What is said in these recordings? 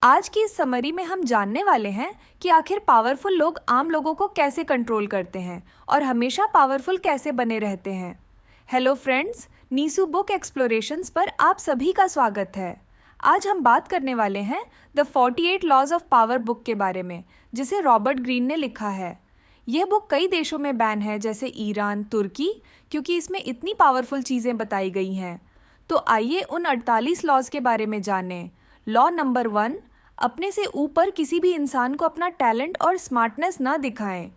आज की इस समरी में हम जानने वाले हैं कि आखिर पावरफुल लोग आम लोगों को कैसे कंट्रोल करते हैं और हमेशा पावरफुल कैसे बने रहते हैं। Hello friends, Neesu book explorations पर आप सभी का स्वागत है। आज हम बात करने वाले हैं the 48 laws of power book के बारे में, जिसे रॉबर्ट ग्रीन ने लिखा है। यह बुक कई देशों में बैन है, जैसे ईरान, तुर्की, क्योंकि इसमें इतनी पावरफुल चीज़ें बताई गई हैं। तो आइए उन 48 लॉज के बारे में जानें। लॉ नंबर 1, अपने से ऊपर किसी भी इंसान को अपना टैलेंट और स्मार्टनेस न दिखाएं।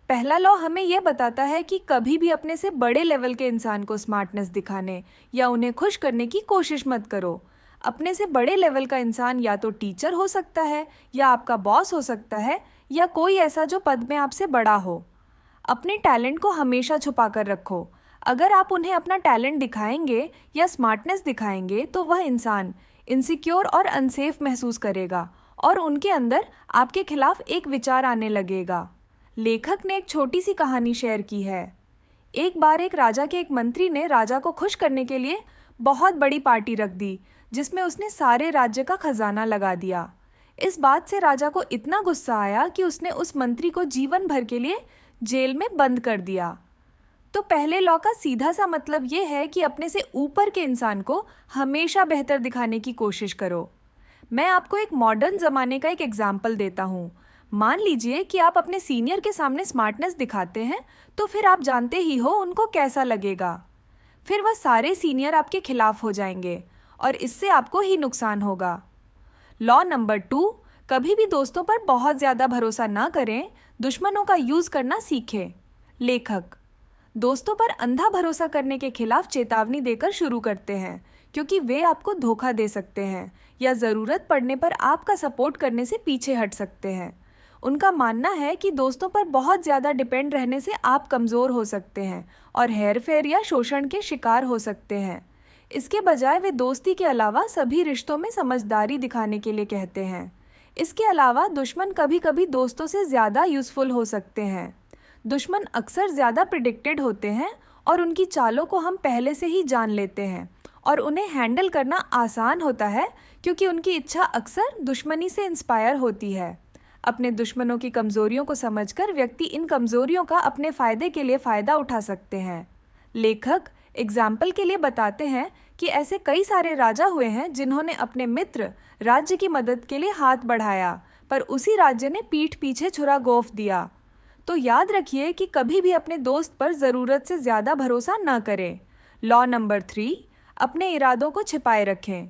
पहला लॉ हमें यह बताता है कि कभी भी अपने से बड़े लेवल के इंसान को स्मार्टनेस दिखाने या उन्हें खुश करने की कोशिश मत करो। अपने से बड़े लेवल का इंसान या तो टीचर हो सकता है, या आपका बॉस हो सकता है, या कोई ऐसा जो पद में आपसे बड़ा हो। अपने टैलेंट को हमेशा छुपा कर रखो। अगर आप उन्हें अपना टैलेंट दिखाएंगे या स्मार्टनेस दिखाएंगे तो वह इंसान इनसिक्योर और अनसेफ महसूस करेगा और उनके अंदर आपके खिलाफ एक विचार आने लगेगा। लेखक ने एक छोटी सी कहानी शेयर की है। एक बार एक राजा के एक मंत्री ने राजा को खुश करने के लिए बहुत बड़ी पार्टी रख दी, जिसमें उसने सारे राज्य का खजाना लगा दिया। इस बात से राजा को इतना गुस्सा आया कि उसने उस मंत्री को जीवन भर के लिए जेल में बंद कर दिया। तो पहले लॉ का सीधा सा मतलब ये है कि अपने से ऊपर के इंसान को हमेशा बेहतर दिखाने की कोशिश करो। मैं आपको एक मॉडर्न ज़माने का एक एग्जाम्पल देता हूँ। मान लीजिए कि आप अपने सीनियर के सामने स्मार्टनेस दिखाते हैं, तो फिर आप जानते ही हो उनको कैसा लगेगा। फिर वह सारे सीनियर आपके खिलाफ हो जाएंगे और इससे आपको ही नुकसान होगा। लॉ नंबर 2, कभी भी दोस्तों पर बहुत ज़्यादा भरोसा ना करें, दुश्मनों का यूज़ करना सीखें। लेखक दोस्तों पर अंधा भरोसा करने के खिलाफ चेतावनी देकर शुरू करते हैं, क्योंकि वे आपको धोखा दे सकते हैं या ज़रूरत पड़ने पर आपका सपोर्ट करने से पीछे हट सकते हैं। उनका मानना है कि दोस्तों पर बहुत ज़्यादा डिपेंड रहने से आप कमज़ोर हो सकते हैं और हेरफेर या शोषण के शिकार हो सकते हैं। इसके बजाय वे दोस्ती के अलावा सभी रिश्तों में समझदारी दिखाने के लिए कहते हैं। इसके अलावा दुश्मन कभी कभी दोस्तों से ज़्यादा यूज़फुल हो सकते हैं। दुश्मन अक्सर ज़्यादा प्रिडिक्टेड होते हैं और उनकी चालों को हम पहले से ही जान लेते हैं और उन्हें हैंडल करना आसान होता है, क्योंकि उनकी इच्छा अक्सर दुश्मनी से इंस्पायर होती है। अपने दुश्मनों की कमज़ोरियों को समझकर व्यक्ति इन कमज़ोरियों का अपने फ़ायदे के लिए फ़ायदा उठा सकते हैं। लेखक एग्जाम्पल के लिए बताते हैं कि ऐसे कई सारे राजा हुए हैं जिन्होंने अपने मित्र राज्य की मदद के लिए हाथ बढ़ाया, पर उसी राज्य ने पीठ पीछे छुरा गोफ दिया। तो याद रखिए कि कभी भी अपने दोस्त पर ज़रूरत से ज़्यादा भरोसा न करें। लॉ नंबर 3, अपने इरादों को छिपाए रखें।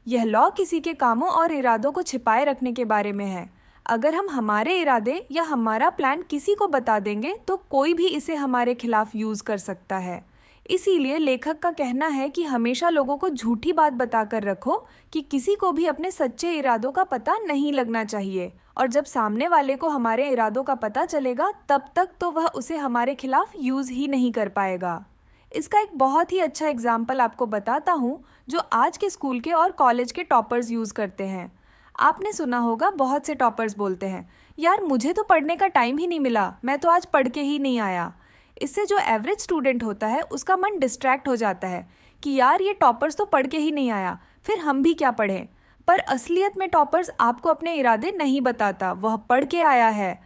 यह लॉ किसी के कामों और इरादों को छिपाए रखने के बारे में है। अगर हम हमारे इरादे या हमारा प्लान किसी को बता देंगे तो कोई भी इसे हमारे खिलाफ यूज़ कर सकता है। इसीलिए लेखक का कहना है कि हमेशा लोगों को झूठी बात बताकर रखो कि किसी को भी अपने सच्चे इरादों का पता नहीं लगना चाहिए, और जब सामने वाले को हमारे इरादों का पता चलेगा तब तक तो वह उसे हमारे खिलाफ यूज़ ही नहीं कर पाएगा। इसका एक बहुत ही अच्छा एग्जाम्पल आपको बताता हूँ, जो आज के स्कूल के और कॉलेज के टॉपर्स यूज़ करते हैं। आपने सुना होगा, बहुत से टॉपर्स बोलते हैं, यार मुझे तो पढ़ने का टाइम ही नहीं मिला, मैं तो आज पढ़ के ही नहीं आया। इससे जो एवरेज स्टूडेंट होता है उसका मन डिस्ट्रैक्ट हो जाता है कि यार ये टॉपर्स तो पढ़ के ही नहीं आया, फिर हम भी क्या पढ़ें। पर असलियत में टॉपर्स आपको अपने इरादे नहीं बताता, वह पढ़ के आया है।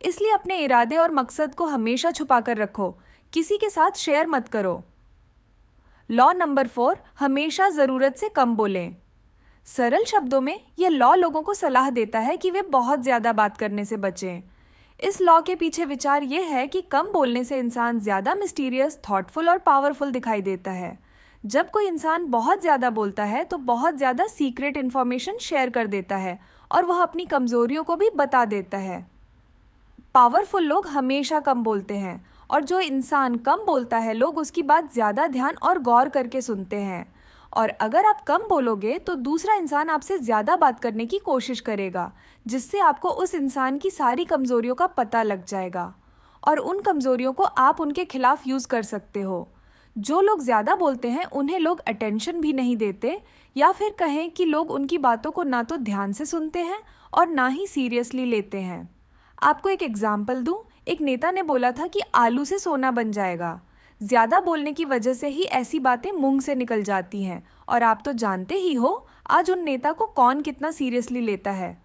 इसलिए अपने इरादे और मकसद को हमेशा छुपा कर रखो, किसी के साथ शेयर मत करो। लॉ नंबर 4, हमेशा ज़रूरत से कम बोलें। सरल शब्दों में यह लॉ लोगों को सलाह देता है कि वे बहुत ज़्यादा बात करने से बचें। इस लॉ के पीछे विचार ये है कि कम बोलने से इंसान ज़्यादा मिस्टीरियस, थॉटफुल और पावरफुल दिखाई देता है। जब कोई इंसान बहुत ज़्यादा बोलता है तो बहुत ज़्यादा सीक्रेट इन्फॉर्मेशन शेयर कर देता है और वह अपनी कमज़ोरियों को भी बता देता है। पावरफुल लोग हमेशा कम बोलते हैं, और जो इंसान कम बोलता है लोग उसकी बात ज़्यादा ध्यान और गौर करके सुनते हैं। और अगर आप कम बोलोगे तो दूसरा इंसान आपसे ज़्यादा बात करने की कोशिश करेगा, जिससे आपको उस इंसान की सारी कमज़ोरियों का पता लग जाएगा और उन कमज़ोरियों को आप उनके खिलाफ यूज़ कर सकते हो। जो लोग ज़्यादा बोलते हैं उन्हें लोग अटेंशन भी नहीं देते, या फिर कहें कि लोग उनकी बातों को ना तो ध्यान से सुनते हैं और ना ही सीरियसली लेते हैं। आपको एक एग्जाम्पल दूँ। एक नेता ने बोला था कि आलू से सोना बन जाएगा। ज़्यादा बोलने की वजह से ही ऐसी बातें मुंह से निकल जाती हैं, और आप तो जानते ही हो आज उन नेता को कौन कितना सीरियसली लेता है।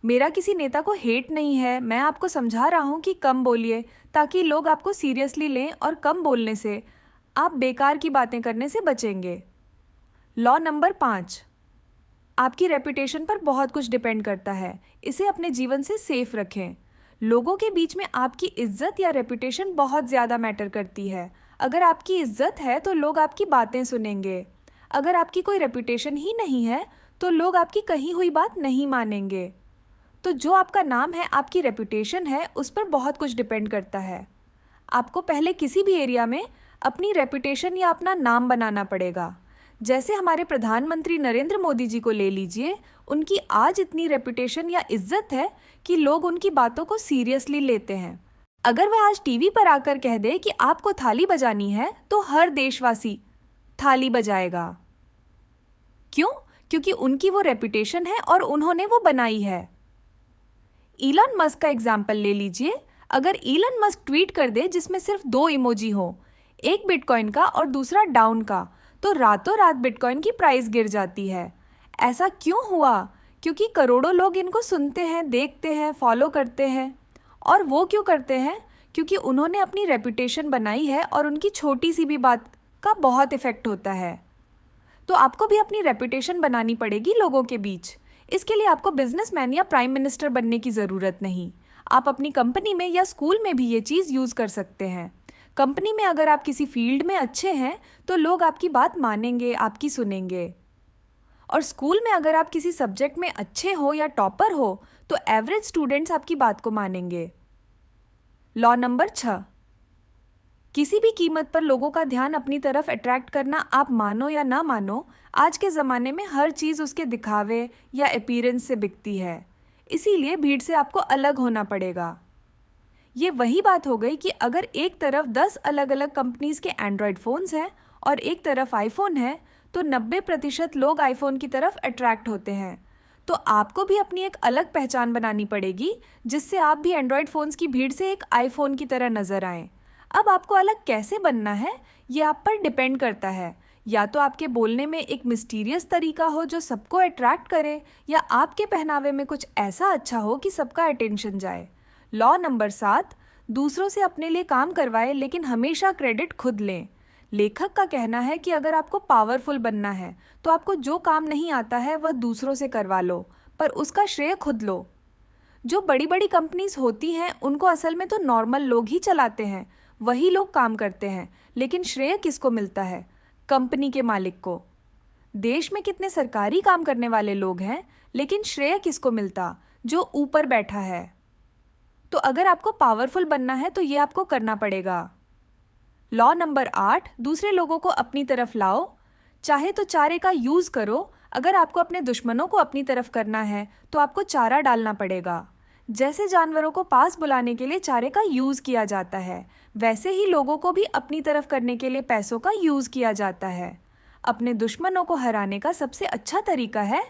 मेरा किसी नेता को हेट नहीं है, मैं आपको समझा रहा हूँ कि कम बोलिए ताकि लोग आपको सीरियसली लें, और कम बोलने से आप बेकार की बातें करने से बचेंगे। लॉ नंबर 5, आपकी रेपुटेशन पर बहुत कुछ डिपेंड करता है, इसे अपने जीवन से सेफ रखें। लोगों के बीच में आपकी इज्जत या रेपुटेशन बहुत ज़्यादा मैटर करती है। अगर आपकी इज्जत है तो लोग आपकी बातें सुनेंगे। अगर आपकी कोई रेपुटेशन ही नहीं है तो लोग आपकी कही हुई बात नहीं मानेंगे। तो जो आपका नाम है, आपकी रेपुटेशन है, उस पर बहुत कुछ डिपेंड करता है। आपको पहले किसी भी एरिया में अपनी रेपुटेशन या अपना नाम बनाना पड़ेगा। जैसे हमारे प्रधानमंत्री नरेंद्र मोदी जी को ले लीजिए, उनकी आज इतनी रेपुटेशन या इज्जत है कि लोग उनकी बातों को सीरियसली लेते हैं। अगर वह आज टीवी पर आकर कह दे कि आपको थाली बजानी है तो हर देशवासी थाली बजाएगा। क्यों? क्योंकि उनकी वो रेपुटेशन है और उन्होंने वो बनाई है। इलॉन मस्क का एग्जाम्पल ले लीजिए। अगर इलॉन मस्क ट्वीट कर दे जिसमें सिर्फ 2 इमोजी हो, एक बिटकॉइन का और दूसरा डाउन का, तो रातों रात बिटकॉइन की प्राइस गिर जाती है। ऐसा क्यों हुआ? क्योंकि करोड़ों लोग इनको सुनते हैं, देखते हैं, फॉलो करते हैं। और वो क्यों करते हैं? क्योंकि उन्होंने अपनी रेपुटेशन बनाई है और उनकी छोटी सी भी बात का बहुत इफेक्ट होता है। तो आपको भी अपनी रेपुटेशन बनानी पड़ेगी लोगों के बीच। इसके लिए आपको बिजनेसमैन या प्राइम मिनिस्टर बनने की ज़रूरत नहीं। आप अपनी कंपनी में या स्कूल में भी ये चीज़ यूज़ कर सकते हैं। कंपनी में अगर आप किसी फील्ड में अच्छे हैं तो लोग आपकी बात मानेंगे, आपकी सुनेंगे। और स्कूल में अगर आप किसी सब्जेक्ट में अच्छे हो या टॉपर हो तो एवरेज स्टूडेंट्स आपकी बात को मानेंगे। लॉ नंबर 6, किसी भी कीमत पर लोगों का ध्यान अपनी तरफ अट्रैक्ट करना, आप मानो या ना मानो, आज के ज़माने में हर चीज़ उसके दिखावे या अपीयरेंस से बिकती है। इसीलिए भीड़ से आपको अलग होना पड़ेगा। ये वही बात हो गई कि अगर एक तरफ 10 अलग अलग कंपनीज के एंड्रॉयड फ़ोन्स हैं और एक तरफ आईफोन है तो 90% लोग आईफोन की तरफ अट्रैक्ट होते हैं। तो आपको भी अपनी एक अलग पहचान बनानी पड़ेगी जिससे आप भी एंड्रॉयड फ़ोन्स की भीड़ से एक आईफोन की तरह नज़र आएं। अब आपको अलग कैसे बनना है ये आप पर डिपेंड करता है। या तो आपके बोलने में एक मिस्टीरियस तरीका हो जो सबको अट्रैक्ट करे, या आपके पहनावे में कुछ ऐसा अच्छा हो कि सबका अटेंशन जाए। लॉ नंबर 7, दूसरों से अपने लिए काम करवाए लेकिन हमेशा क्रेडिट खुद लें। लेखक का कहना है कि अगर आपको पावरफुल बनना है तो आपको जो काम नहीं आता है वह दूसरों से करवा लो, पर उसका श्रेय खुद लो। जो बड़ी बड़ी कंपनीज होती हैं उनको असल में तो नॉर्मल लोग ही चलाते हैं, वही लोग काम करते हैं, लेकिन श्रेय किसको मिलता है? कंपनी के मालिक को। देश में कितने सरकारी काम करने वाले लोग हैं, लेकिन श्रेय किसको मिलता? जो ऊपर बैठा है। तो अगर आपको पावरफुल बनना है तो ये आपको करना पड़ेगा। लॉ नंबर 8, दूसरे लोगों को अपनी तरफ लाओ। चाहे तो चारे का यूज़ करो। अगर आपको अपने दुश्मनों को अपनी तरफ करना है तो आपको चारा डालना पड़ेगा। जैसे जानवरों को पास बुलाने के लिए चारे का यूज़ किया जाता है, वैसे ही लोगों को भी अपनी तरफ करने के लिए पैसों का यूज़ किया जाता है। अपने दुश्मनों को हराने का सबसे अच्छा तरीका है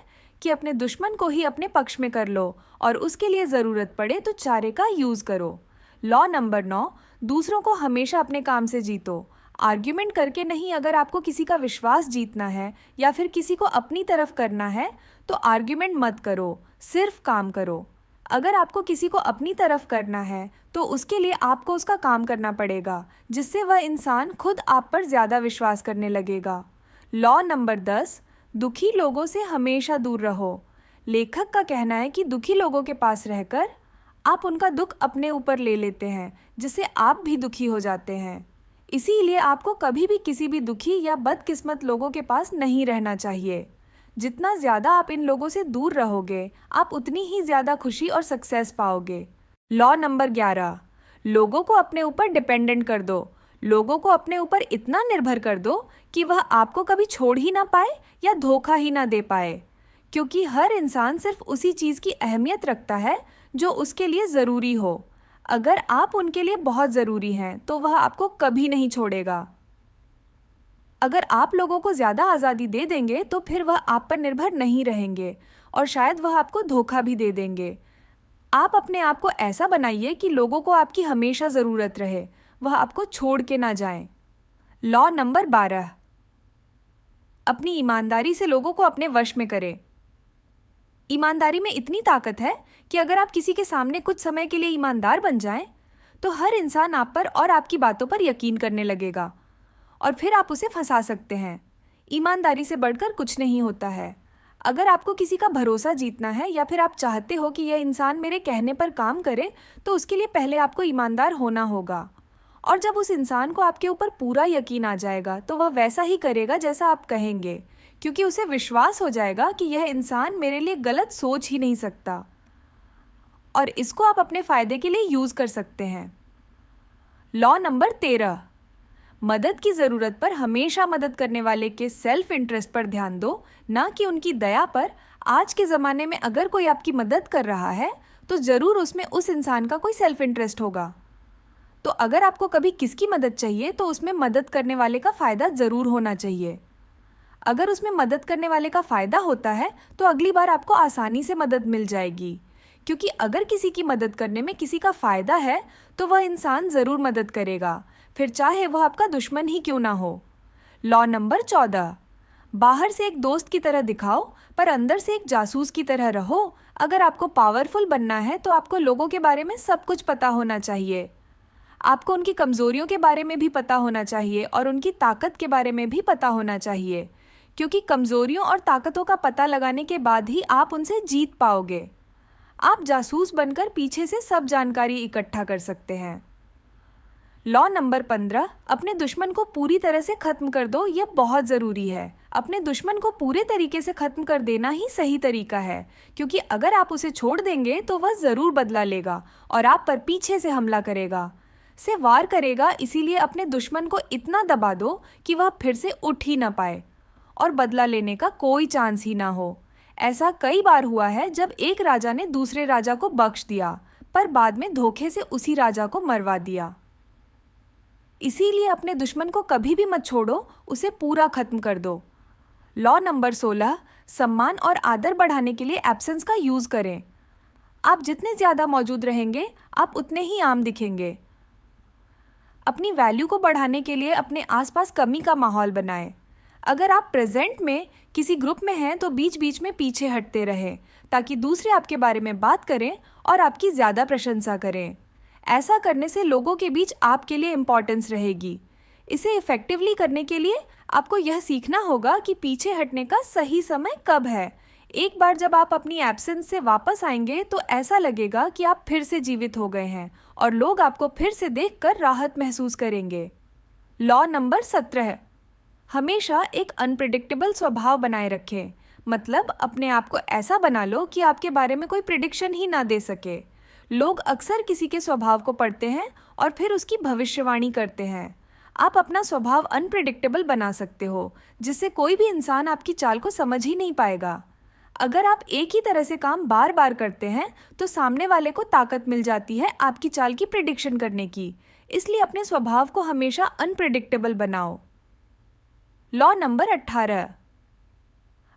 कि अपने दुश्मन को ही अपने पक्ष में कर लो, और उसके लिए ज़रूरत पड़े तो चारे का यूज़ करो। लॉ नंबर 9, दूसरों को हमेशा अपने काम से जीतो, आर्ग्यूमेंट करके नहीं। अगर आपको किसी का विश्वास जीतना है या फिर किसी को अपनी तरफ करना है तो आर्ग्यूमेंट मत करो, सिर्फ काम करो। अगर आपको किसी को अपनी तरफ करना है तो उसके लिए आपको उसका काम करना पड़ेगा, जिससे वह इंसान खुद आप पर ज़्यादा विश्वास करने लगेगा। लॉ नंबर 10, दुखी लोगों से हमेशा दूर रहो। लेखक का कहना है कि दुखी लोगों के पास रहकर आप उनका दुख अपने ऊपर ले लेते हैं, जिससे आप भी दुखी हो जाते हैं। इसीलिए आपको कभी भी किसी भी दुखी या बदकिस्मत लोगों के पास नहीं रहना चाहिए। जितना ज़्यादा आप इन लोगों से दूर रहोगे, आप उतनी ही ज़्यादा खुशी और सक्सेस पाओगे। लॉ नंबर 11, लोगों को अपने ऊपर डिपेंडेंट कर दो। लोगों को अपने ऊपर इतना निर्भर कर दो कि वह आपको कभी छोड़ ही ना पाए या धोखा ही ना दे पाए, क्योंकि हर इंसान सिर्फ उसी चीज़ की अहमियत रखता है जो उसके लिए ज़रूरी हो। अगर आप उनके लिए बहुत ज़रूरी हैं तो वह आपको कभी नहीं छोड़ेगा। अगर आप लोगों को ज़्यादा आज़ादी दे देंगे तो फिर वह आप पर निर्भर नहीं रहेंगे और शायद वह आपको धोखा भी दे देंगे। आप अपने आप को ऐसा बनाइए कि लोगों को आपकी हमेशा ज़रूरत रहे, वह आपको छोड़ के ना जाएं। लॉ नंबर 12, अपनी ईमानदारी से लोगों को अपने वश में करें। ईमानदारी में इतनी ताकत है कि अगर आप किसी के सामने कुछ समय के लिए ईमानदार बन जाएं, तो हर इंसान आप पर और आपकी बातों पर यकीन करने लगेगा और फिर आप उसे फंसा सकते हैं। ईमानदारी से बढ़कर कुछ नहीं होता है। अगर आपको किसी का भरोसा जीतना है या फिर आप चाहते हो कि यह इंसान मेरे कहने पर काम करे, तो उसके लिए पहले आपको ईमानदार होना होगा। और जब उस इंसान को आपके ऊपर पूरा यकीन आ जाएगा, तो वह वैसा ही करेगा जैसा आप कहेंगे, क्योंकि उसे विश्वास हो जाएगा कि यह इंसान मेरे लिए गलत सोच ही नहीं सकता और इसको आप अपने फ़ायदे के लिए यूज़ कर सकते हैं। लॉ नंबर 13, मदद की ज़रूरत पर हमेशा मदद करने वाले के सेल्फ इंटरेस्ट पर ध्यान दो, ना कि उनकी दया पर। आज के ज़माने में अगर कोई आपकी मदद कर रहा है तो ज़रूर उसमें उस इंसान का कोई सेल्फ इंटरेस्ट होगा। तो अगर आपको कभी किसकी मदद चाहिए तो उसमें मदद करने वाले का फ़ायदा ज़रूर होना चाहिए। अगर उसमें मदद करने वाले का फ़ायदा होता है तो अगली बार आपको आसानी से मदद मिल जाएगी, क्योंकि अगर किसी की मदद करने में किसी का फ़ायदा है तो वह इंसान ज़रूर मदद करेगा, फिर चाहे वह आपका दुश्मन ही क्यों ना हो। लॉ नंबर 14, बाहर से एक दोस्त की तरह दिखाओ पर अंदर से एक जासूस की तरह रहो। अगर आपको पावरफुल बनना है तो आपको लोगों के बारे में सब कुछ पता होना चाहिए। आपको उनकी कमज़ोरियों के बारे में भी पता होना चाहिए और उनकी ताकत के बारे में भी पता होना चाहिए, क्योंकि कमज़ोरियों और ताकतों का पता लगाने के बाद ही आप उनसे जीत पाओगे। आप जासूस बनकर पीछे से सब जानकारी इकट्ठा कर सकते हैं। लॉ नंबर 15, अपने दुश्मन को पूरी तरह से ख़त्म कर दो। यह बहुत ज़रूरी है। अपने दुश्मन को पूरे तरीके से ख़त्म कर देना ही सही तरीका है, क्योंकि अगर आप उसे छोड़ देंगे तो वह ज़रूर बदला लेगा और आप पर पीछे से हमला करेगा, से वार करेगा। इसीलिए अपने दुश्मन को इतना दबा दो कि वह फिर से उठ ही ना पाए और बदला लेने का कोई चांस ही ना हो। ऐसा कई बार हुआ है जब एक राजा ने दूसरे राजा को बख्श दिया पर बाद में धोखे से उसी राजा को मरवा दिया। इसीलिए अपने दुश्मन को कभी भी मत छोड़ो, उसे पूरा खत्म कर दो। लॉ नंबर 16, सम्मान और आदर बढ़ाने के लिए एब्सेंस का यूज़ करें। आप जितने ज़्यादा मौजूद रहेंगे आप उतने ही आम दिखेंगे। अपनी वैल्यू को बढ़ाने के लिए अपने आसपास कमी का माहौल बनाएं। अगर आप प्रेजेंट में किसी ग्रुप में हैं तो बीच बीच में पीछे हटते रहें, ताकि दूसरे आपके बारे में बात करें और आपकी ज़्यादा प्रशंसा करें। ऐसा करने से लोगों के बीच आपके लिए इम्पोर्टेंस रहेगी। इसे इफ़ेक्टिवली करने के लिए आपको यह सीखना होगा कि पीछे हटने का सही समय कब है। एक बार जब आप अपनी एब्सेंस से वापस आएंगे तो ऐसा लगेगा कि आप फिर से जीवित हो गए हैं और लोग आपको फिर से देखकर राहत महसूस करेंगे। लॉ नंबर 17, हमेशा एक अनप्रिडिक्टेबल स्वभाव बनाए रखें। मतलब अपने आप को ऐसा बना लो कि आपके बारे में कोई प्रिडिक्शन ही ना दे सके। लोग अक्सर किसी के स्वभाव को पढ़ते हैं और फिर उसकी भविष्यवाणी करते हैं। आप अपना स्वभाव अनप्रिडिक्टेबल बना सकते हो, जिससे कोई भी इंसान आपकी चाल को समझ ही नहीं पाएगा। अगर आप एक ही तरह से काम बार बार करते हैं तो सामने वाले को ताकत मिल जाती है आपकी चाल की प्रिडिक्शन करने की। इसलिए अपने स्वभाव को हमेशा अनप्रिडिक्टेबल बनाओ। लॉ नंबर 18,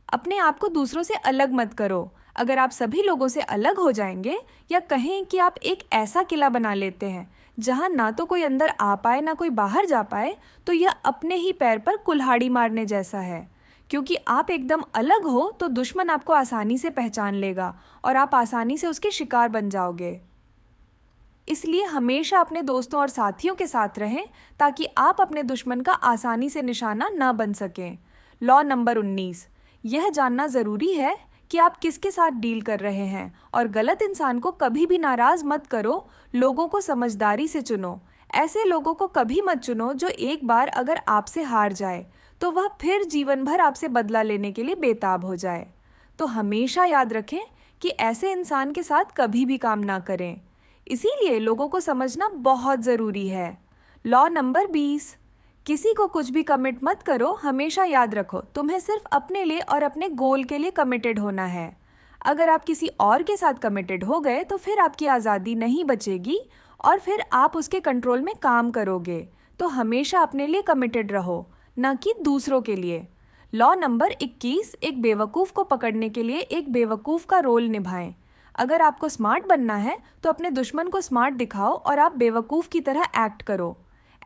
अपने आप को दूसरों से अलग मत करो। अगर आप सभी लोगों से अलग हो जाएंगे या कहें कि आप एक ऐसा किला बना लेते हैं जहां ना तो कोई अंदर आ पाए ना कोई बाहर जा पाए, तो यह अपने ही पैर पर कुल्हाड़ी मारने जैसा है। क्योंकि आप एकदम अलग हो तो दुश्मन आपको आसानी से पहचान लेगा और आप आसानी से उसके शिकार बन जाओगे। इसलिए हमेशा अपने दोस्तों और साथियों के साथ रहें ताकि आप अपने दुश्मन का आसानी से निशाना न बन सकें। लॉ नंबर 19, यह जानना ज़रूरी है कि आप किसके साथ डील कर रहे हैं और गलत इंसान को कभी भी नाराज़ मत करो। लोगों को समझदारी से चुनो। ऐसे लोगों को कभी मत चुनो जो एक बार अगर आपसे हार जाए तो वह फिर जीवन भर आपसे बदला लेने के लिए बेताब हो जाए। तो हमेशा याद रखें कि ऐसे इंसान के साथ कभी भी काम ना करें। इसीलिए लोगों को समझना बहुत ज़रूरी है। लॉ नंबर 20, किसी को कुछ भी कमिट मत करो। हमेशा याद रखो तुम्हें सिर्फ अपने लिए और अपने गोल के लिए कमिटेड होना है। अगर आप किसी और के साथ कमिटेड हो गए तो फिर आपकी आज़ादी नहीं बचेगी और फिर आप उसके कंट्रोल में काम करोगे। तो हमेशा अपने लिए कमिटेड रहो, न कि दूसरों के लिए। लॉ नंबर 21, एक बेवकूफ़ को पकड़ने के लिए एक बेवकूफ़ का रोल निभाएं। अगर आपको स्मार्ट बनना है तो अपने दुश्मन को स्मार्ट दिखाओ और आप बेवकूफ़ की तरह एक्ट करो।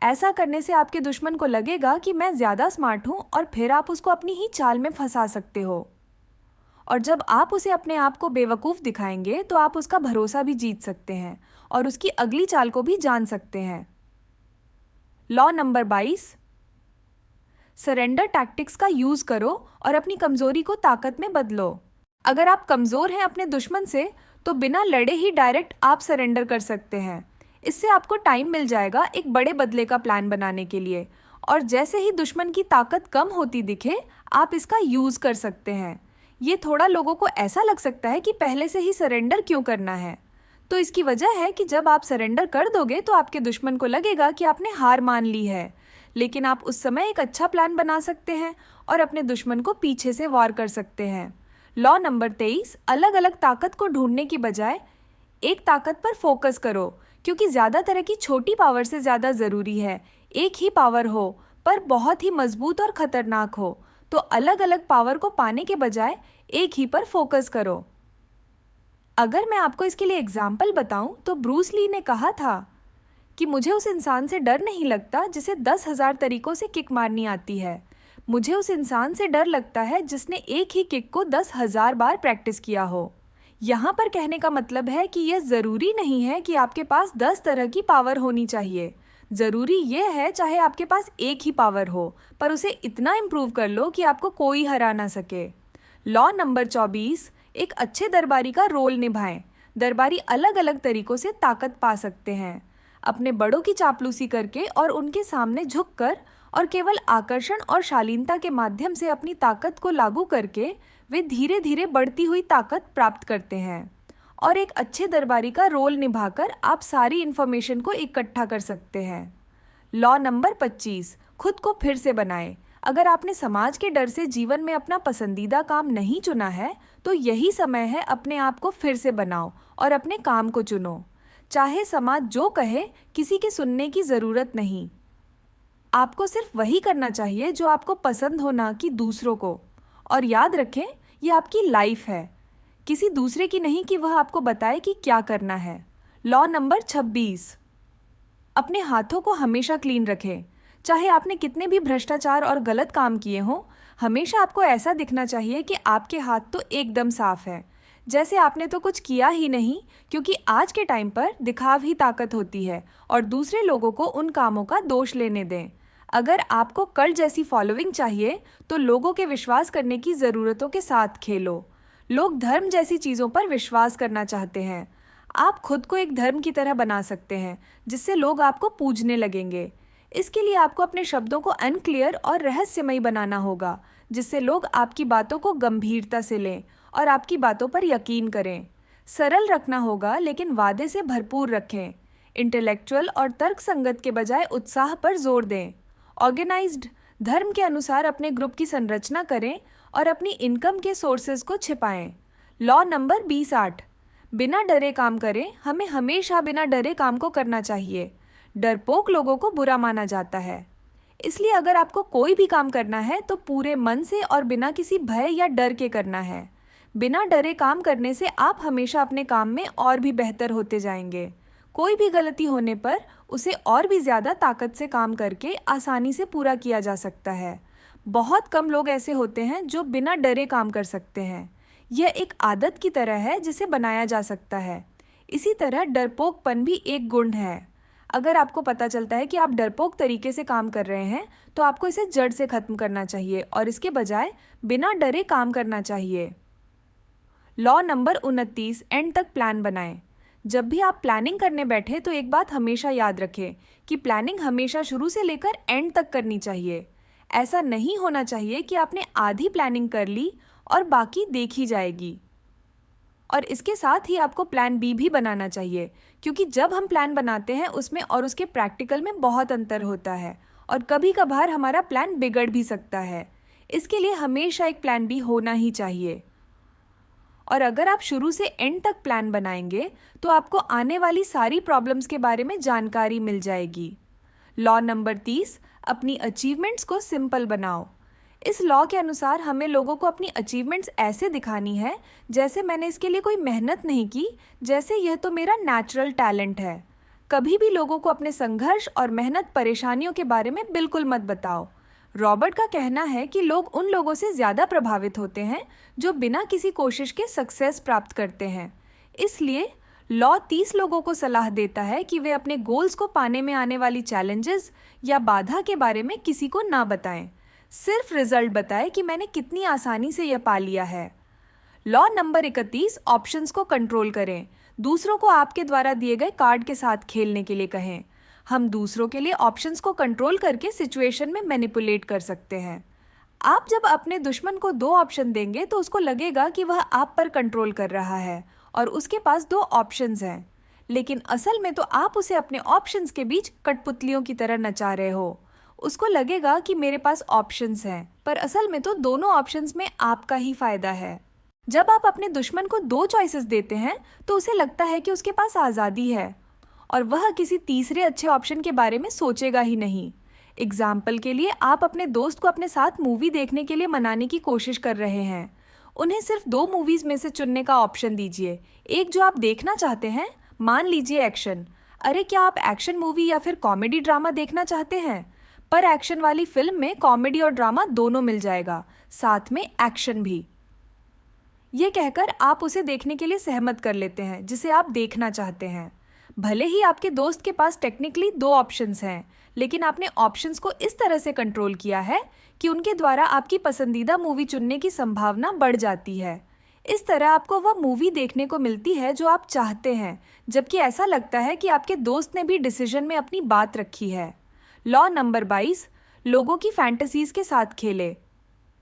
ऐसा करने से आपके दुश्मन को लगेगा कि मैं ज़्यादा स्मार्ट हूँ और फिर आप उसको अपनी ही चाल में फंसा सकते हो। और जब आप उसे अपने आप को बेवकूफ़ दिखाएंगे तो आप उसका भरोसा भी जीत सकते हैं और उसकी अगली चाल को भी जान सकते हैं। लॉ नंबर 22, सरेंडर टैक्टिक्स का यूज़ करो और अपनी कमज़ोरी को ताकत में बदलो। अगर आप कमज़ोर हैं अपने दुश्मन से तो बिना लड़े ही डायरेक्ट आप सरेंडर कर सकते हैं। इससे आपको टाइम मिल जाएगा एक बड़े बदले का प्लान बनाने के लिए, और जैसे ही दुश्मन की ताकत कम होती दिखे आप इसका यूज़ कर सकते हैं। ये थोड़ा लोगों को ऐसा लग सकता है कि पहले से ही सरेंडर क्यों करना है, तो इसकी वजह है कि जब आप सरेंडर कर दोगे तो आपके दुश्मन को लगेगा कि आपने हार मान ली है, लेकिन आप उस समय एक अच्छा प्लान बना सकते हैं और अपने दुश्मन को पीछे से वार कर सकते हैं। लॉ नंबर 23, अलग अलग ताकत को ढूंढने की बजाय एक ताकत पर फोकस करो, क्योंकि ज़्यादा तरह की छोटी पावर से ज़्यादा ज़रूरी है एक ही पावर हो पर बहुत ही मजबूत और ख़तरनाक हो। तो अलग अलग पावर को पाने के बजाय एक ही पर फोकस करो। अगर मैं आपको इसके लिए एग्जाम्पल बताऊं तो ब्रूस ली ने कहा था कि मुझे उस इंसान से डर नहीं लगता जिसे 10,000 तरीकों से किक मारनी आती है, मुझे उस इंसान से डर लगता है जिसने एक ही किक को 10,000 बार प्रैक्टिस किया हो। यहाँ पर कहने का मतलब है कि यह ज़रूरी नहीं है कि आपके पास 10 तरह की पावर होनी चाहिए। ज़रूरी यह है चाहे आपके पास एक ही पावर हो, पर उसे इतना इम्प्रूव कर लो कि आपको कोई हरा ना सके। लॉ नंबर 24, एक अच्छे दरबारी का रोल निभाएं। दरबारी अलग अलग तरीकों से ताकत पा सकते हैं, अपने बड़ों की चापलूसी करके और उनके सामने झुककर, और केवल आकर्षण और शालीनता के माध्यम से अपनी ताकत को लागू करके वे धीरे धीरे बढ़ती हुई ताकत प्राप्त करते हैं। और एक अच्छे दरबारी का रोल निभाकर आप सारी इन्फॉर्मेशन को इकट्ठा कर सकते हैं। लॉ नंबर 25, खुद को फिर से बनाएं। अगर आपने समाज के डर से जीवन में अपना पसंदीदा काम नहीं चुना है तो यही समय है अपने आप को फिर से बनाओ और अपने काम को चुनो। चाहे समाज जो कहे, किसी के सुनने की ज़रूरत नहीं। आपको सिर्फ वही करना चाहिए जो आपको पसंद हो, ना कि दूसरों को। और याद रखें, ये आपकी लाइफ है, किसी दूसरे की नहीं कि वह आपको बताए कि क्या करना है। लॉ नंबर 26, अपने हाथों को हमेशा क्लीन रखें। चाहे आपने कितने भी भ्रष्टाचार और गलत काम किए हों, हमेशा आपको ऐसा दिखना चाहिए कि आपके हाथ तो एकदम साफ है, जैसे आपने तो कुछ किया ही नहीं, क्योंकि आज के टाइम पर दिखाव ही ताकत होती है और दूसरे लोगों को उन कामों का दोष लेने दें। अगर आपको कल्ट जैसी फॉलोइंग चाहिए तो लोगों के विश्वास करने की ज़रूरतों के साथ खेलो। लोग धर्म जैसी चीज़ों पर विश्वास करना चाहते हैं। आप खुद को एक धर्म की तरह बना सकते हैं जिससे लोग आपको पूजने लगेंगे। इसके लिए आपको अपने शब्दों को अनक्लियर और रहस्यमयी बनाना होगा, जिससे लोग आपकी बातों को गंभीरता से लें और आपकी बातों पर यकीन करें। सरल रखना होगा लेकिन वादे से भरपूर रखें। इंटेलेक्चुअल और तर्कसंगत के बजाय उत्साह पर जोर दें। ऑर्गेनाइज्ड, धर्म के अनुसार अपने ग्रुप की संरचना करें और अपनी इनकम के सोर्सेज को छिपाएं। लॉ नंबर 28, बिना डरे काम करें। हमें हमेशा बिना डरे काम को करना चाहिए। डरपोक लोगों को बुरा माना जाता है, इसलिए अगर आपको कोई भी काम करना है तो पूरे मन से और बिना किसी भय या डर के करना है। बिना डरे काम करने से आप हमेशा अपने काम में और भी बेहतर होते जाएंगे। कोई भी गलती होने पर उसे और भी ज़्यादा ताकत से काम करके आसानी से पूरा किया जा सकता है। बहुत कम लोग ऐसे होते हैं जो बिना डरे काम कर सकते हैं। यह एक आदत की तरह है जिसे बनाया जा सकता है। इसी तरह डरपोकपन भी एक गुण है। अगर आपको पता चलता है कि आप डरपोक तरीके से काम कर रहे हैं तो आपको इसे जड़ से ख़त्म करना चाहिए और इसके बजाय बिना डरे काम करना चाहिए। लॉ नंबर 29, एंड तक प्लान बनाएं। जब भी आप प्लानिंग करने बैठे तो एक बात हमेशा याद रखें कि प्लानिंग हमेशा शुरू से लेकर एंड तक करनी चाहिए। ऐसा नहीं होना चाहिए कि आपने आधी प्लानिंग कर ली और बाकी देखी जाएगी। और इसके साथ ही आपको प्लान बी भी बनाना चाहिए, क्योंकि जब हम प्लान बनाते हैं उसमें और उसके प्रैक्टिकल में बहुत अंतर होता है और कभी कभार हमारा प्लान बिगड़ भी सकता है। इसके लिए हमेशा एक प्लान बी होना ही चाहिए। और अगर आप शुरू से एंड तक प्लान बनाएंगे तो आपको आने वाली सारी प्रॉब्लम्स के बारे में जानकारी मिल जाएगी। लॉ नंबर 30, अपनी अचीवमेंट्स को सिंपल बनाओ। इस लॉ के अनुसार हमें लोगों को अपनी अचीवमेंट्स ऐसे दिखानी है जैसे मैंने इसके लिए कोई मेहनत नहीं की, जैसे यह तो मेरा नेचुरल टैलेंट है। कभी भी लोगों को अपने संघर्ष और मेहनत परेशानियों के बारे में बिल्कुल मत बताओ। रॉबर्ट का कहना है कि लोग उन लोगों से ज़्यादा प्रभावित होते हैं जो बिना किसी कोशिश के सक्सेस प्राप्त करते हैं। इसलिए लॉ 30 लोगों को सलाह देता है कि वे अपने गोल्स को पाने में आने वाली चैलेंजेस या बाधा के बारे में किसी को ना बताएं। सिर्फ रिजल्ट बताएं कि मैंने कितनी आसानी से यह पा लिया है। लॉ नंबर 31, ऑप्शंस को कंट्रोल करें। दूसरों को आपके द्वारा दिए गए कार्ड के साथ खेलने के लिए कहें। हम दूसरों के लिए ऑप्शंस को कंट्रोल करके सिचुएशन में मैनिपुलेट कर सकते हैं। आप जब अपने दुश्मन को 2 ऑप्शन देंगे तो उसको लगेगा कि वह आप पर कंट्रोल कर रहा है और उसके पास 2 ऑप्शंस हैं, लेकिन असल में तो आप उसे अपने ऑप्शंस के बीच कठपुतलियों की तरह नचा रहे हो। उसको लगेगा कि मेरे पास ऑप्शंस हैं, पर असल में तो दोनों ऑप्शंस में आपका ही फायदा है। जब आप अपने दुश्मन को 2 चॉइसेस देते हैं तो उसे लगता है कि उसके पास आज़ादी है और वह किसी तीसरे अच्छे ऑप्शन के बारे में सोचेगा ही नहीं। एग्जाम्पल के लिए, आप अपने दोस्त को अपने साथ मूवी देखने के लिए मनाने की कोशिश कर रहे हैं। उन्हें सिर्फ 2 मूवीज़ में से चुनने का ऑप्शन दीजिए, एक जो आप देखना चाहते हैं, मान लीजिए एक्शन। अरे क्या आप एक्शन मूवी या फिर कॉमेडी ड्रामा देखना चाहते हैं? पर एक्शन वाली फिल्म में कॉमेडी और ड्रामा दोनों मिल जाएगा, साथ में एक्शन भी। ये कहकर आप उसे देखने के लिए सहमत कर लेते हैं जिसे आप देखना चाहते हैं। भले ही आपके दोस्त के पास टेक्निकली 2 ऑप्शंस हैं, लेकिन आपने ऑप्शंस को इस तरह से कंट्रोल किया है कि उनके द्वारा आपकी पसंदीदा मूवी चुनने की संभावना बढ़ जाती है। इस तरह आपको वह मूवी देखने को मिलती है जो आप चाहते हैं, जबकि ऐसा लगता है कि आपके दोस्त ने भी डिसीजन में अपनी बात रखी है। लॉ नंबर 22, लोगों की फैंटेसीज के साथ खेले।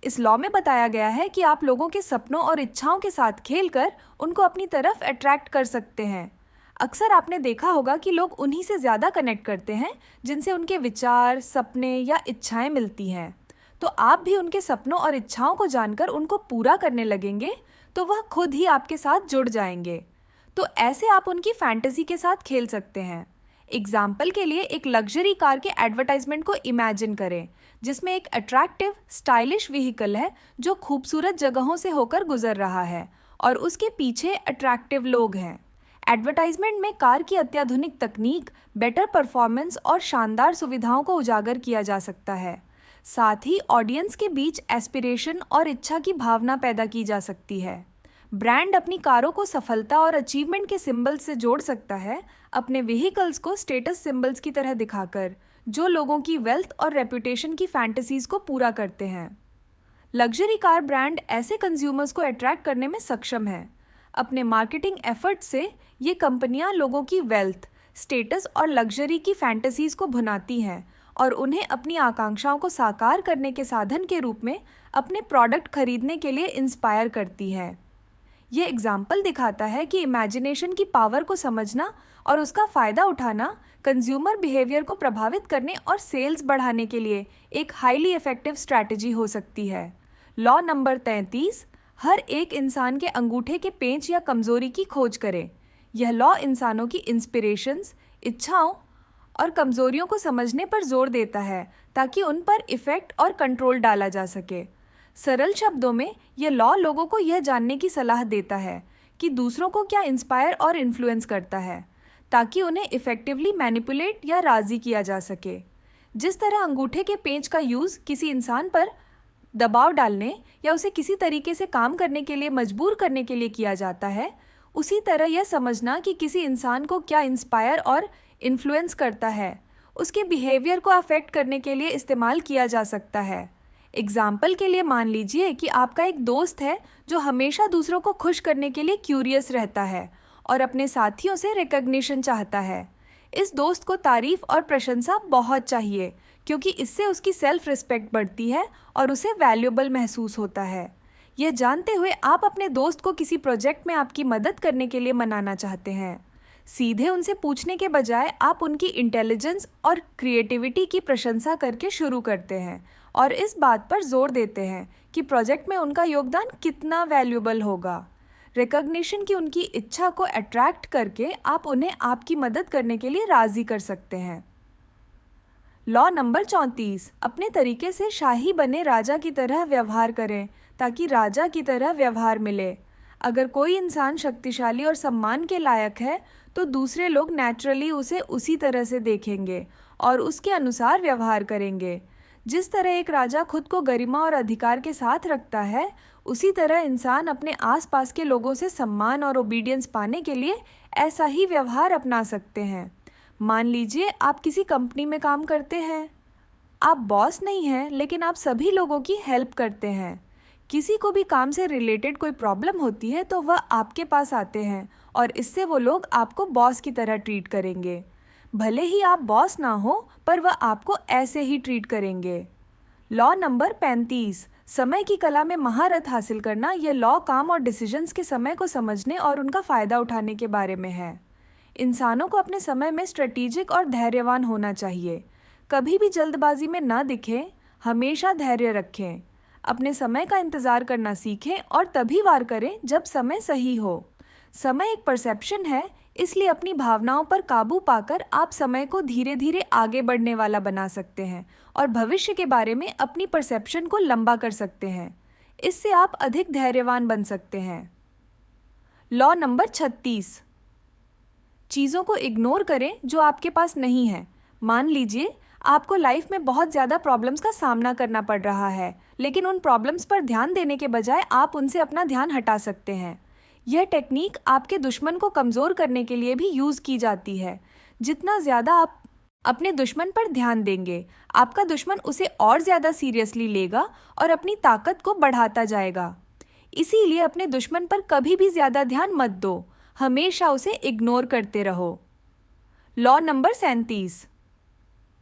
इस लॉ में बताया गया है कि आप लोगों के सपनों और इच्छाओं के साथ खेलकर उनको अपनी तरफ अट्रैक्ट कर सकते हैं। अक्सर आपने देखा होगा कि लोग उन्हीं से ज़्यादा कनेक्ट करते हैं जिनसे उनके विचार, सपने या इच्छाएं मिलती हैं। तो आप भी उनके सपनों और इच्छाओं को जानकर उनको पूरा करने लगेंगे तो वह खुद ही आपके साथ जुड़ जाएंगे। तो ऐसे आप उनकी फैंटेसी के साथ खेल सकते हैं। एग्जाम्पल के लिए, एक लग्जरी कार के एडवर्टाइजमेंट को इमेजिन करें जिसमें एक अट्रैक्टिव, स्टाइलिश व्हीकल है जो खूबसूरत जगहों से होकर गुजर रहा है और उसके पीछे अट्रैक्टिव लोग हैं। एडवर्टाइजमेंट में कार की अत्याधुनिक तकनीक, बेटर परफॉर्मेंस और शानदार सुविधाओं को उजागर किया जा सकता है। साथ ही ऑडियंस के बीच एस्पिरेशन और इच्छा की भावना पैदा की जा सकती है। ब्रांड अपनी कारों को सफलता और अचीवमेंट के सिंबल्स से जोड़ सकता है, अपने व्हीकल्स को स्टेटस सिंबल्स की तरह दिखाकर, जो लोगों की वेल्थ और रेपुटेशन की फैंटेसीज को पूरा करते हैं। लग्जरी कार ब्रांड ऐसे कंज्यूमर्स को अट्रैक्ट करने में सक्षम है। अपने मार्केटिंग एफर्ट से ये कंपनियां लोगों की वेल्थ, स्टेटस और लग्जरी की फैंटेसीज को भुनाती हैं और उन्हें अपनी आकांक्षाओं को साकार करने के साधन के रूप में अपने प्रोडक्ट खरीदने के लिए इंस्पायर करती है। ये एग्जाम्पल दिखाता है कि इमेजिनेशन की पावर को समझना और उसका फ़ायदा उठाना कंज्यूमर बिहेवियर को प्रभावित करने और सेल्स बढ़ाने के लिए एक हाईली इफ़ेक्टिव स्ट्रैटेजी हो सकती है। लॉ नंबर 33, हर एक इंसान के अंगूठे के पेंच या कमज़ोरी की खोज करें। यह लॉ इंसानों की इंस्पिरेशंस, इच्छाओं और कमज़ोरियों को समझने पर जोर देता है ताकि उन पर इफ़ेक्ट और कंट्रोल डाला जा सके। सरल शब्दों में यह लॉ लोगों को यह जानने की सलाह देता है कि दूसरों को क्या इंस्पायर और इन्फ्लुएंस करता है, ताकि उन्हें इफ़ेक्टिवली मैनिपुलेट या राज़ी किया जा सके। जिस तरह अंगूठे के पेंच का यूज़ किसी इंसान पर दबाव डालने या उसे किसी तरीके से काम करने के लिए मजबूर करने के लिए किया जाता है, उसी तरह यह समझना कि किसी इंसान को क्या इंस्पायर और इन्फ्लुएंस करता है, उसके बिहेवियर को अफेक्ट करने के लिए इस्तेमाल किया जा सकता है। एग्जाम्पल के लिए, मान लीजिए कि आपका एक दोस्त है जो हमेशा दूसरों को खुश करने के लिए क्यूरियस रहता है और अपने साथियों से रिकग्निशन चाहता है। इस दोस्त को तारीफ और प्रशंसा बहुत चाहिए क्योंकि इससे उसकी सेल्फ रिस्पेक्ट बढ़ती है और उसे वैल्यूएबल महसूस होता है। यह जानते हुए आप अपने दोस्त को किसी प्रोजेक्ट में आपकी मदद करने के लिए मनाना चाहते हैं। सीधे उनसे पूछने के बजाय आप उनकी इंटेलिजेंस और क्रिएटिविटी की प्रशंसा करके शुरू करते हैं और इस बात पर जोर देते हैं कि प्रोजेक्ट में उनका योगदान कितना वैल्यूएबल होगा। रिकग्निशन की उनकी इच्छा को अट्रैक्ट करके आप उन्हें आपकी मदद करने के लिए राज़ी कर सकते हैं। लॉ नंबर 34, अपने तरीके से शाही बने राजा की तरह व्यवहार करें ताकि राजा की तरह व्यवहार मिले। अगर कोई इंसान शक्तिशाली और सम्मान के लायक है तो दूसरे लोग नेचुरली उसे उसी तरह से देखेंगे और उसके अनुसार व्यवहार करेंगे। जिस तरह एक राजा खुद को गरिमा और अधिकार के साथ रखता है, उसी तरह इंसान अपने आसपास के लोगों से सम्मान और ओबीडियंस पाने के लिए ऐसा ही व्यवहार अपना सकते हैं। मान लीजिए आप किसी कंपनी में काम करते हैं। आप बॉस नहीं हैं, लेकिन आप सभी लोगों की हेल्प करते हैं। किसी को भी काम से रिलेटेड कोई प्रॉब्लम होती है तो वह आपके पास आते हैं और इससे वो लोग आपको बॉस की तरह ट्रीट करेंगे। भले ही आप बॉस ना हो, पर वह आपको ऐसे ही ट्रीट करेंगे। लॉ नंबर 35, समय की कला में महारत हासिल करना। यह लॉ काम और डिसीजंस के समय को समझने और उनका फ़ायदा उठाने के बारे में है। इंसानों को अपने समय में स्ट्रेटेजिक और धैर्यवान होना चाहिए। कभी भी जल्दबाजी में ना दिखें, हमेशा धैर्य रखें। अपने समय का इंतज़ार करना सीखें और तभी वार करें जब समय सही हो। समय एक परसेप्शन है, इसलिए अपनी भावनाओं पर काबू पाकर आप समय को धीरे धीरे आगे बढ़ने वाला बना सकते हैं और भविष्य के बारे में अपनी परसेप्शन को लंबा कर सकते हैं। इससे आप अधिक धैर्यवान बन सकते हैं। लॉ नंबर 36, चीज़ों को इग्नोर करें जो आपके पास नहीं है। मान लीजिए आपको लाइफ में बहुत ज़्यादा प्रॉब्लम्स का सामना करना पड़ रहा है, लेकिन उन प्रॉब्लम्स पर ध्यान देने के बजाय आप उनसे अपना ध्यान हटा सकते हैं। यह टेक्निक आपके दुश्मन को कमज़ोर करने के लिए भी यूज़ की जाती है। जितना ज़्यादा आप अपने दुश्मन पर ध्यान देंगे, आपका दुश्मन उसे और ज़्यादा सीरियसली लेगा और अपनी ताकत को बढ़ाता जाएगा। इसीलिए अपने दुश्मन पर कभी भी ज़्यादा ध्यान मत दो, हमेशा उसे इग्नोर करते रहो। लॉ नंबर 37,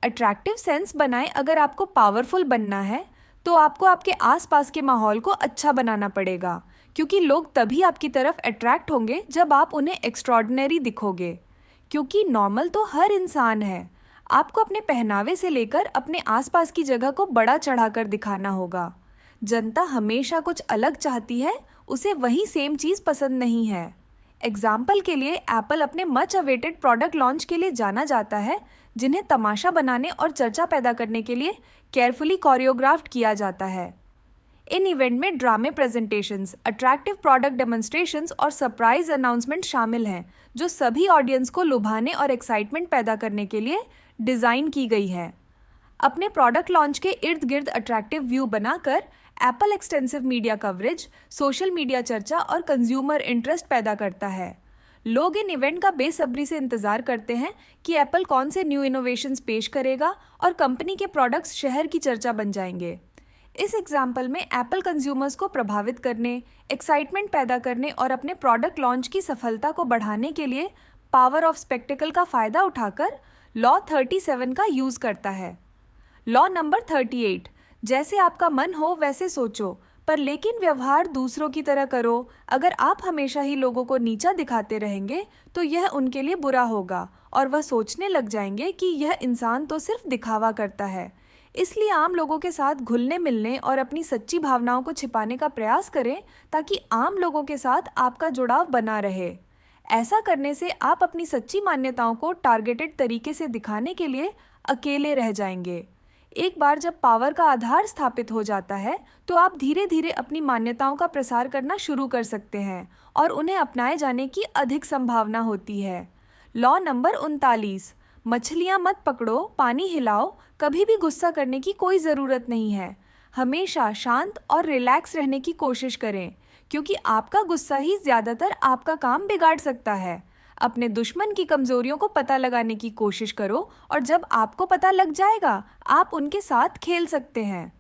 अट्रैक्टिव सेंस बनाएं। अगर आपको पावरफुल बनना है तो आपको आपके आसपास के माहौल को अच्छा बनाना पड़ेगा, क्योंकि लोग तभी आपकी तरफ अट्रैक्ट होंगे जब आप उन्हें एक्स्ट्रॉर्डिनरी दिखोगे। क्योंकि नॉर्मल तो हर इंसान है, आपको अपने पहनावे से लेकर अपने आसपास की जगह को बड़ा चढ़ाकर दिखाना होगा। जनता हमेशा कुछ अलग चाहती है, उसे वही सेम चीज़ पसंद नहीं है। एग्जाम्पल के लिए एप्पल अपने मच अवेटेड प्रोडक्ट लॉन्च के लिए जाना जाता है, जिन्हें तमाशा बनाने और चर्चा पैदा करने के लिए केयरफुली कोरियोग्राफ्ड किया जाता है। इन इवेंट में ड्रामे प्रेजेंटेशंस, अट्रैक्टिव प्रोडक्ट डेमोन्स्ट्रेशंस और सरप्राइज अनाउंसमेंट शामिल हैं, जो सभी ऑडियंस को लुभाने और एक्साइटमेंट पैदा करने के लिए डिज़ाइन की गई है। अपने प्रोडक्ट लॉन्च के इर्द गिर्द अट्रैक्टिव व्यू बनाकर Apple extensive media coverage, social media चर्चा और कंज्यूमर इंटरेस्ट पैदा करता है। लोग इन इवेंट का बेसब्री से इंतज़ार करते हैं कि एप्पल कौन से न्यू इनोवेशंस पेश करेगा और कंपनी के प्रोडक्ट्स शहर की चर्चा बन जाएंगे। इस एग्जाम्पल में एप्पल कंज्यूमर्स को प्रभावित करने, एक्साइटमेंट पैदा करने और अपने प्रोडक्ट लॉन्च की सफलता को बढ़ाने के लिए पावर ऑफ स्पेक्टिकल का फ़ायदा उठाकर लॉ 37 का यूज़ करता है। लॉ नंबर 38, जैसे आपका मन हो वैसे सोचो, पर लेकिन व्यवहार दूसरों की तरह करो। अगर आप हमेशा ही लोगों को नीचा दिखाते रहेंगे तो यह उनके लिए बुरा होगा और वह सोचने लग जाएंगे कि यह इंसान तो सिर्फ दिखावा करता है। इसलिए आम लोगों के साथ घुलने मिलने और अपनी सच्ची भावनाओं को छिपाने का प्रयास करें, ताकि आम लोगों के साथ आपका जुड़ाव बना रहे। ऐसा करने से आप अपनी सच्ची मान्यताओं को टारगेटेड तरीके से दिखाने के लिए अकेले रह जाएंगे। एक बार जब पावर का आधार स्थापित हो जाता है तो आप धीरे धीरे अपनी मान्यताओं का प्रसार करना शुरू कर सकते हैं और उन्हें अपनाए जाने की अधिक संभावना होती है। लॉ नंबर 39, मछलियाँ मत पकड़ो, पानी हिलाओ। कभी भी गुस्सा करने की कोई ज़रूरत नहीं है। हमेशा शांत और रिलैक्स रहने की कोशिश करें, क्योंकि आपका गुस्सा ही ज़्यादातर आपका काम बिगाड़ सकता है। अपने दुश्मन की कमज़ोरियों को पता लगाने की कोशिश करो और जब आपको पता लग जाएगा, आप उनके साथ खेल सकते हैं।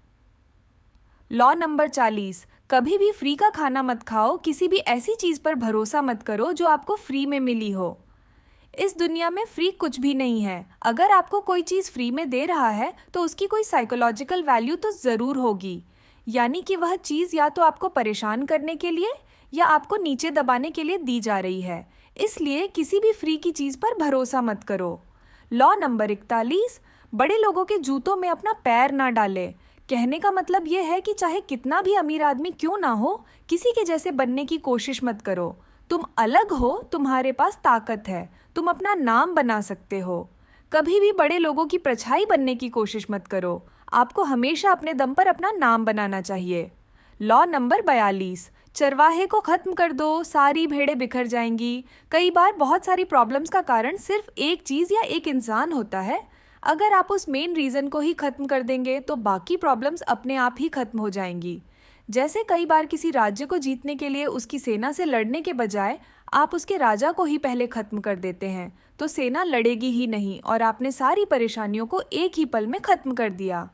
लॉ नंबर 40, कभी भी फ्री का खाना मत खाओ। किसी भी ऐसी चीज़ पर भरोसा मत करो जो आपको फ्री में मिली हो। इस दुनिया में फ्री कुछ भी नहीं है। अगर आपको कोई चीज़ फ्री में दे रहा है तो उसकी कोई साइकोलॉजिकल वैल्यू तो ज़रूर होगी, यानी कि वह चीज़ या तो आपको परेशान करने के लिए या आपको नीचे दबाने के लिए दी जा रही है। इसलिए किसी भी फ्री की चीज़ पर भरोसा मत करो। लॉ नंबर 41, बड़े लोगों के जूतों में अपना पैर ना डाले। कहने का मतलब यह है कि चाहे कितना भी अमीर आदमी क्यों ना हो, किसी के जैसे बनने की कोशिश मत करो। तुम अलग हो, तुम्हारे पास ताकत है, तुम अपना नाम बना सकते हो। कभी भी बड़े लोगों की परछाई बनने की कोशिश मत करो। आपको हमेशा अपने दम पर अपना नाम बनाना चाहिए। लॉ नंबर 42, चरवाहे को खत्म कर दो, सारी भेड़ें बिखर जाएंगी। कई बार बहुत सारी प्रॉब्लम्स का कारण सिर्फ एक चीज़ या एक इंसान होता है। अगर आप उस मेन रीज़न को ही खत्म कर देंगे तो बाकी प्रॉब्लम्स अपने आप ही खत्म हो जाएंगी। जैसे कई बार किसी राज्य को जीतने के लिए उसकी सेना से लड़ने के बजाय आप उसके राजा को ही पहले खत्म कर देते हैं, तो सेना लड़ेगी ही नहीं और आपने सारी परेशानियों को एक ही पल में खत्म कर दिया।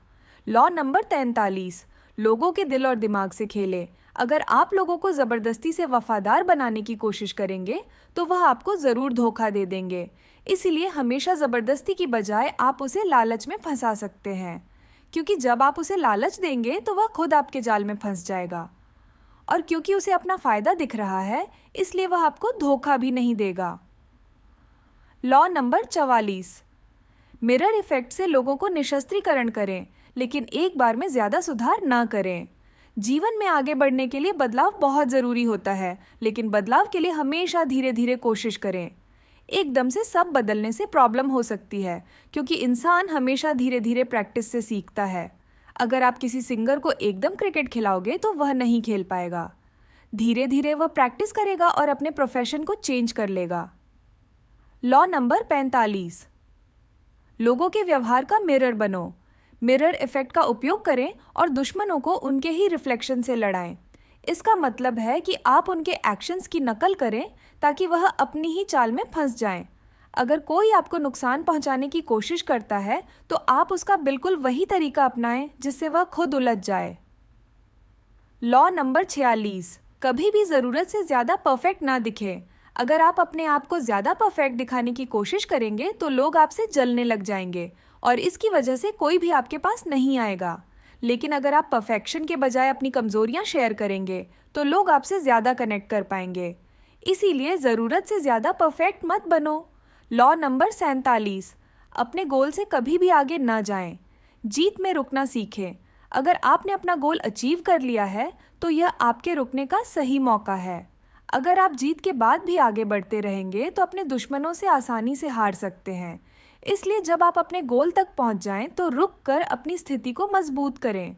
लॉ नंबर 43, लोगों के दिल और दिमाग से खेले। अगर आप लोगों को ज़बरदस्ती से वफादार बनाने की कोशिश करेंगे तो वह आपको ज़रूर धोखा दे देंगे। इसीलिए हमेशा ज़बरदस्ती की बजाय आप उसे लालच में फंसा सकते हैं, क्योंकि जब आप उसे लालच देंगे तो वह खुद आपके जाल में फंस जाएगा। और क्योंकि उसे अपना फ़ायदा दिख रहा है, इसलिए वह आपको धोखा भी नहीं देगा। लॉ नंबर 44, मिरर इफेक्ट से लोगों को निशस्त्रीकरण करें, लेकिन एक बार में ज़्यादा सुधार ना करें। जीवन में आगे बढ़ने के लिए बदलाव बहुत ज़रूरी होता है, लेकिन बदलाव के लिए हमेशा धीरे धीरे कोशिश करें। एकदम से सब बदलने से प्रॉब्लम हो सकती है, क्योंकि इंसान हमेशा धीरे धीरे प्रैक्टिस से सीखता है। अगर आप किसी सिंगर को एकदम क्रिकेट खिलाओगे तो वह नहीं खेल पाएगा। धीरे धीरे वह प्रैक्टिस करेगा और अपने प्रोफेशन को चेंज कर लेगा। लॉ नंबर 45, लोगों के व्यवहार का मिरर बनो। मिरर इफेक्ट का उपयोग करें और दुश्मनों को उनके ही रिफ्लेक्शन से लड़ाएं। इसका मतलब है कि आप उनके एक्शंस की नकल करें ताकि वह अपनी ही चाल में फंस जाएं। अगर कोई आपको नुकसान पहुंचाने की कोशिश करता है तो आप उसका बिल्कुल वही तरीका अपनाएं जिससे वह खुद उलझ जाए। लॉ नंबर 46, कभी भी ज़रूरत से ज़्यादा परफेक्ट ना दिखे। अगर आप अपने आप को ज़्यादा परफेक्ट दिखाने की कोशिश करेंगे तो लोग आपसे जलने लग जाएंगे और इसकी वजह से कोई भी आपके पास नहीं आएगा। लेकिन अगर आप परफेक्शन के बजाय अपनी कमज़ोरियां शेयर करेंगे तो लोग आपसे ज़्यादा कनेक्ट कर पाएंगे। इसीलिए ज़रूरत से ज़्यादा परफेक्ट मत बनो। लॉ नंबर 47, अपने गोल से कभी भी आगे ना जाएं। जीत में रुकना सीखें। अगर आपने अपना गोल अचीव कर लिया है तो यह आपके रुकने का सही मौका है। अगर आप जीत के बाद भी आगे बढ़ते रहेंगे तो अपने दुश्मनों से आसानी से हार सकते हैं। इसलिए जब आप अपने गोल तक पहुंच जाएं तो रुक कर अपनी स्थिति को मजबूत करें।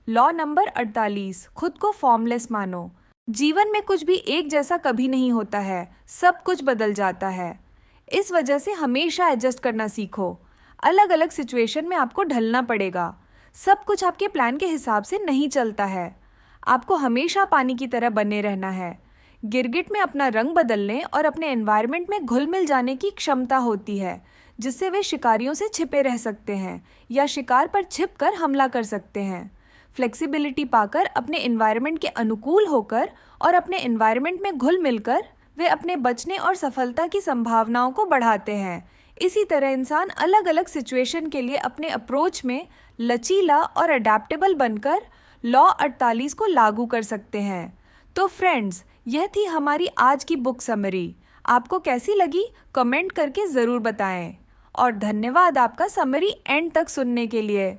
लॉ नंबर 48, खुद को फॉर्मलेस मानो। जीवन में कुछ भी एक जैसा कभी नहीं होता है, सब कुछ बदल जाता है। इस वजह से हमेशा एडजस्ट करना सीखो। अलग अलग सिचुएशन में आपको ढलना पड़ेगा। सब कुछ आपके प्लान के हिसाब से नहीं चलता है। आपको हमेशा पानी की तरह बने रहना है। गिरगिट में अपना रंग बदलने और अपने एनवायरनमेंट में घुल मिल जाने की क्षमता होती है, जिससे वे शिकारियों से छिपे रह सकते हैं या शिकार पर छिपकर हमला कर सकते हैं। फ्लेक्सिबिलिटी पाकर अपने एनवायरनमेंट के अनुकूल होकर और अपने एनवायरनमेंट में घुल मिलकर वे अपने बचने और सफलता की संभावनाओं को बढ़ाते हैं। इसी तरह इंसान अलग अलग सिचुएशन के लिए अपने अप्रोच में लचीला और अडेप्टेबल बनकर लॉ 48 को लागू कर सकते हैं। तो फ्रेंड्स, यह थी हमारी आज की बुक समरी। आपको कैसी लगी कमेंट करके ज़रूर बताएं। और धन्यवाद आपका समरी एंड तक सुनने के लिए।